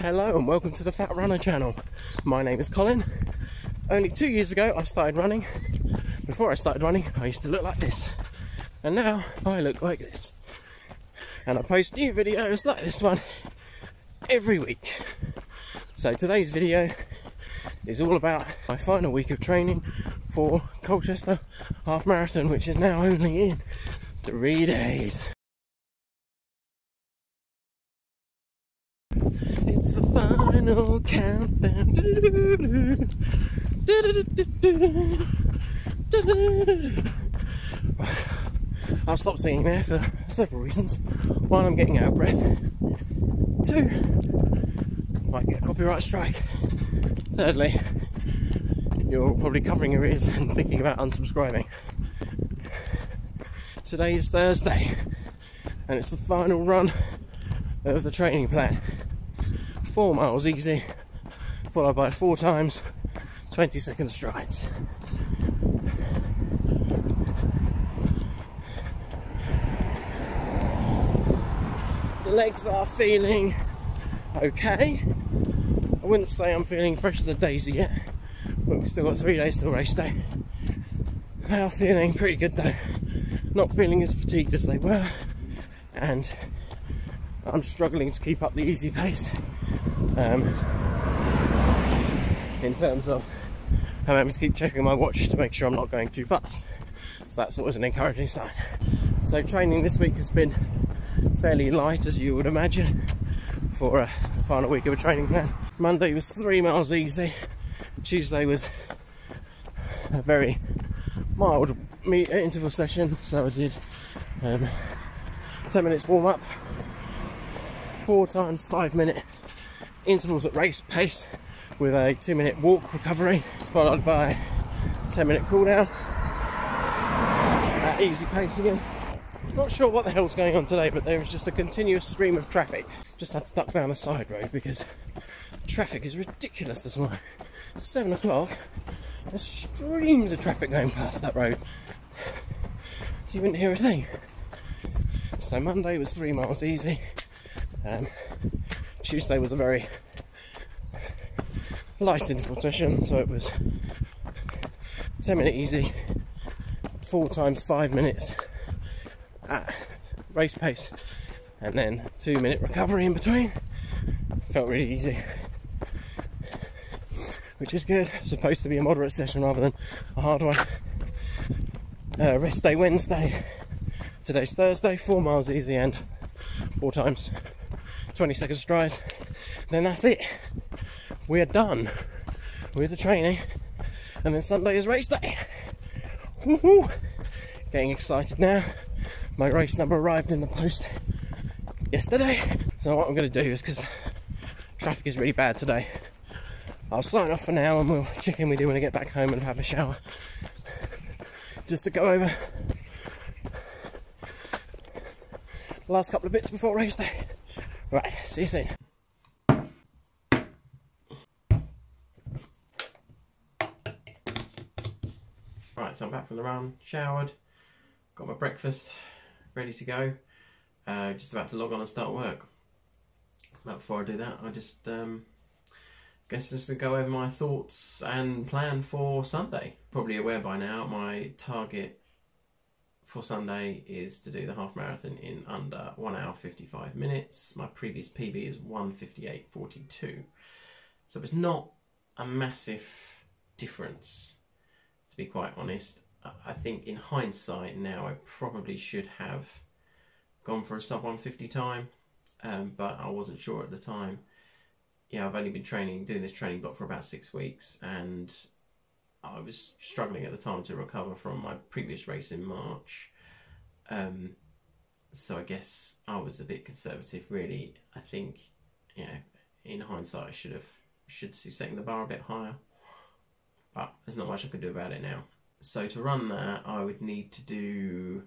Hello and welcome to the Fat Runner channel. My name is Colin. Only 2 years ago I started running. Before I started running I used to look like this. And now I look like this. And I post new videos like this one every week. So today's video is all about my final week of training for Colchester half marathon, which is now only in 3 days. It's the final countdown. I'll stop singing there for several reasons. One, I'm getting out of breath. Two, might get a copyright strike. Thirdly, you're probably covering your ears and thinking about unsubscribing. Today is Thursday and it's the final run of the training plan. 4 miles easy, followed by 4 times 20-second strides. The legs are feeling okay. I wouldn't say I'm feeling fresh as a daisy yet, but we've still got 3 days till race day. They are feeling pretty good though. Not feeling as fatigued as they were, and I'm struggling to keep up the easy pace. In terms of I'm having to keep checking my watch to make sure I'm not going too fast. So that's always an encouraging sign. So training this week has been fairly light, as you would imagine, for a final week of a training plan. Monday was 3 miles easy. Tuesday was a very mild interval session, so I did 10 minutes warm up, 4 times 5-minute intervals at race pace with a 2-minute walk recovery, followed by 10-minute cool down at easy pace again. Not sure what the hell's going on today, but there is just a continuous stream of traffic. Just had to duck down the side road because traffic is ridiculous this morning. It's 7 o'clock, there's streams of traffic going past that road, so you wouldn't hear a thing. So Monday was 3 miles easy. Tuesday was a very light interval session, so it was 10-minute easy, 4 times 5 minutes at race pace, and then 2-minute recovery in between. Felt really easy, which is good. It's supposed to be a moderate session rather than a hard one. Rest day Wednesday. Today's Thursday, 4 miles easy and 4 times 20-second strides. Then that's it. We're done with the training, and then Sunday is race day. Woohoo! Getting excited now. My race number arrived in the post yesterday. So what I'm going to do is, because traffic is really bad today, I'll sign off for now and we'll check in with you when I get back home and have a shower. Just to go over the last couple of bits before race day. Right, see you soon. Right, so I'm back from the run, showered, got my breakfast ready to go. Just about to log on and start work. But before I do that, I just guess just to go over my thoughts and plan for Sunday. Probably aware by now, my target for Sunday is to do the half marathon in under 1 hour 55 minutes. My previous PB is 1:58.42. So it's not a massive difference, to be quite honest. I think in hindsight now I probably should have gone for a sub 150 time, but I wasn't sure at the time. Yeah, I've only been doing this training block for about 6 weeks, and I was struggling at the time to recover from my previous race in March. So I guess I was a bit conservative, really. I think, you know, in hindsight I should have setting the bar a bit higher, but there's not much I could do about it now. So to run that, I would need to do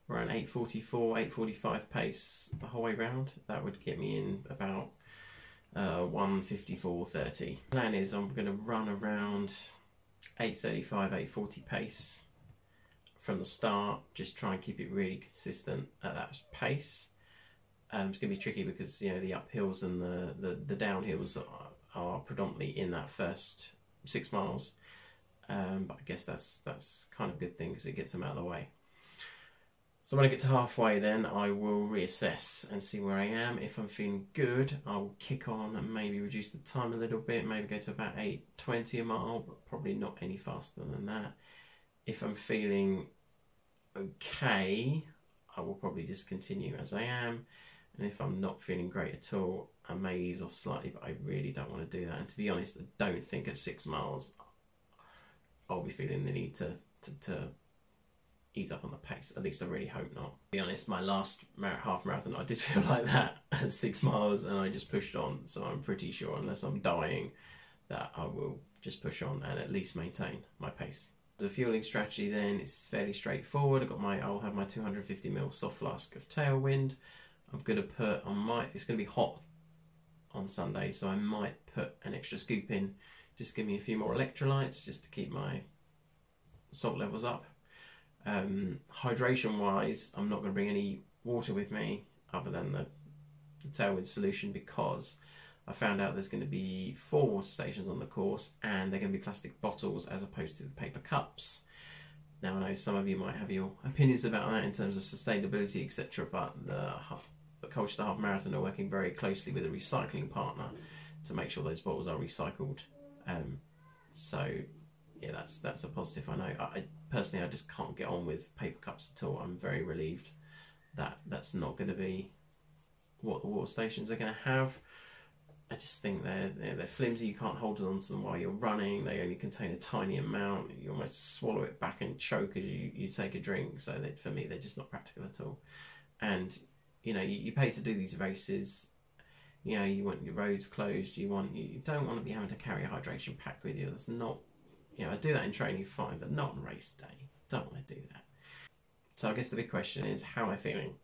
around 8:44, 8:45 pace the whole way round. That would get me in about 1:54.30. Plan is I'm going to run around 8:35, 8:40 pace from the start. Just try and keep it really consistent at that pace. It's going to be tricky because, you know, the uphills and the downhills are predominantly in that first 6 miles. But I guess that's kind of a good thing because it gets them out of the way. So when I get to halfway, then I will reassess and see where I am. If I'm feeling good, I will kick on and maybe reduce the time a little bit, maybe go to about 8:20 a mile, but probably not any faster than that. If I'm feeling okay, I will probably just continue as I am. And if I'm not feeling great at all, I may ease off slightly, but I really don't want to do that. And to be honest, I don't think at 6 miles I'll be feeling the need to ease up on the pace. At least I really hope not. To be honest, my last half marathon, I did feel like that at 6 miles, and I just pushed on. So I'm pretty sure, unless I'm dying, that I will just push on and at least maintain my pace. The fueling strategy then is fairly straightforward. I'll have my 250ml soft flask of Tailwind. I'm going to put on it's going to be hot on Sunday, so I might put an extra scoop in. Just give me a few more electrolytes just to keep my salt levels up. Hydration wise, I'm not going to bring any water with me other than the Tailwind solution, because I found out there's going to be 4 water stations on the course, and they're going to be plastic bottles as opposed to the paper cups. Now I know some of you might have your opinions about that in terms of sustainability, etc., but the Colchester Half Marathon are working very closely with a recycling partner to make sure those bottles are recycled. So yeah, that's a positive. I know. I personally, I just can't get on with paper cups at all. I'm very relieved that that's not going to be what the water stations are going to have. I just think they're flimsy. You can't hold on to them while you're running. They only contain a tiny amount. You almost swallow it back and choke as you take a drink. So for me, they're just not practical at all. And you know, you pay to do these races. You know, you want your roads closed. You don't want to be having to carry a hydration pack with you. That's not, you know, I do that in training fine, but not on race day. Don't want to do that. So I guess the big question is, how am I feeling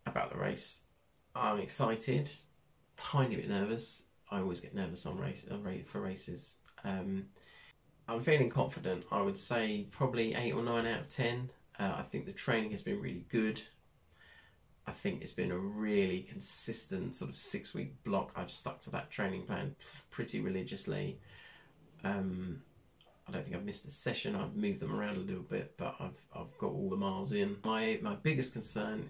about the race? I'm excited, tiny bit nervous. I always get nervous on for races. I'm feeling confident. I would say probably 8 or 9 out of 10. I think the training has been really good. I think it's been a really consistent sort of 6-week block. I've stuck to that training plan pretty religiously. I don't think I've missed a session. I've moved them around a little bit, but I've got all the miles in. My biggest concern,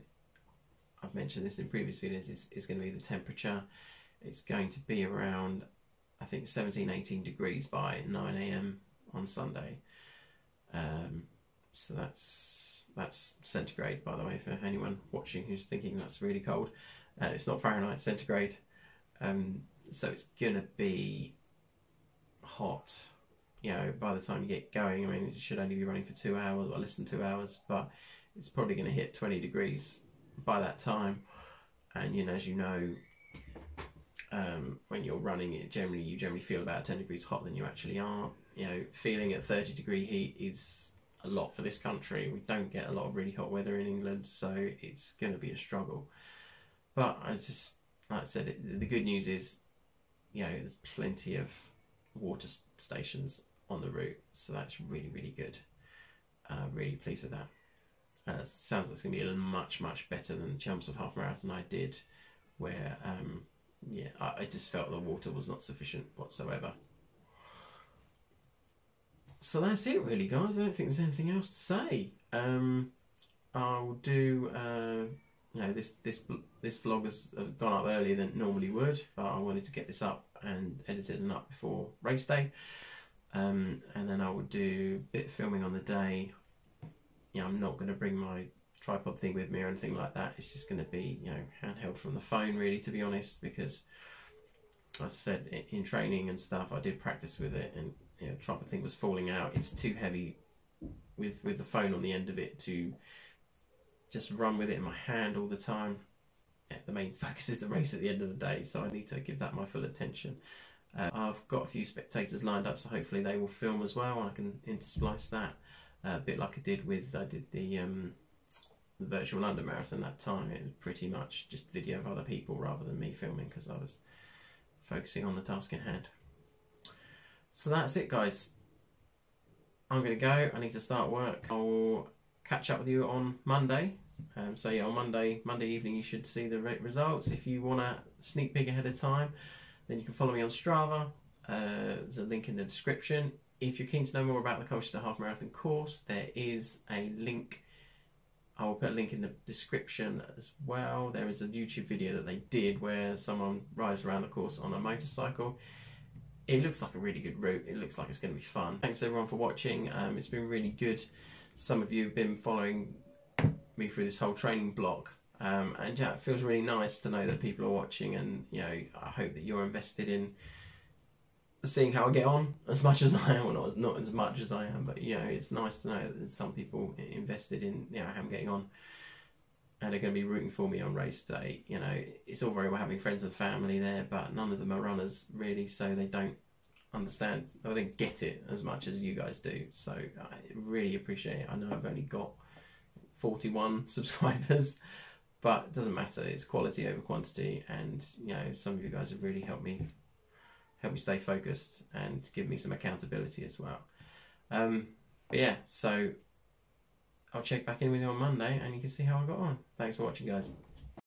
I've mentioned this in previous videos, is going to be the temperature. It's going to be around, I think, 17-18 degrees by 9 AM on Sunday. So that's centigrade, by the way, for anyone watching who's thinking that's really cold. It's not Fahrenheit, centigrade. So it's gonna be hot. You know, by the time you get going, I mean, it should only be running for 2 hours or less than 2 hours, but it's probably going to hit 20 degrees by that time. And you know, as you know, when you're running, you generally feel about 10 degrees hotter than you actually are. You know, feeling at 30-degree heat is a lot for this country. We don't get a lot of really hot weather in England, so it's going to be a struggle. But I just, like I said, the good news is, you know, there's plenty of water stations on the route, so that's really, really good. Really pleased with that. Sounds like it's going to be much better than the Chelmsford Half Marathon I did, where yeah, I just felt the water was not sufficient whatsoever. So that's it really, guys. I don't think there's anything else to say. I'll do, you know, this vlog has gone up earlier than it normally would, but I wanted to get this up and edited and up before race day. And then I will do a bit of filming on the day. You know, I'm not going to bring my tripod thing with me or anything like that. It's just going to be, you know, handheld from the phone, really, to be honest, because as I said, in training and stuff, I did practice with it, and you know, tripod thing was falling out. It's too heavy with the phone on the end of it to just run with it in my hand all the time. Yeah, the main focus is the race at the end of the day, so I need to give that my full attention. I've got a few spectators lined up, so hopefully they will film as well, and I can intersplice that a bit like I did the virtual London Marathon that time. It was pretty much just video of other people rather than me filming, because I was focusing on the task in hand. So that's it, guys. I'm going to go. I need to start work. I will catch up with you on Monday So yeah, on Monday evening you should see the results. If you want a sneak peek ahead of time, then you can follow me on Strava. There's a link in the description. If you're keen to know more about the Colchester Half Marathon course, there is a link. I will put a link in the description as well. There is a YouTube video that they did where someone rides around the course on a motorcycle. It looks like a really good route. It looks like it's going to be fun. Thanks everyone for watching. It's been really good. Some of you have been following me through this whole training block. And yeah, it feels really nice to know that people are watching, and you know, I hope that you're invested in seeing how I get on as much as I am, or not as much as I am, but you know, it's nice to know that there's some people invested in, you know, how I'm getting on, and are going to be rooting for me on race day. You know, it's all very well having friends and family there, but none of them are runners really, so they don't understand, they don't get it as much as you guys do. So I really appreciate it. I know I've only got 41 subscribers, but it doesn't matter. It's quality over quantity, and you know, some of you guys have really helped me stay focused and give me some accountability as well. But yeah, so I'll check back in with you on Monday and you can see how I got on. Thanks for watching, guys.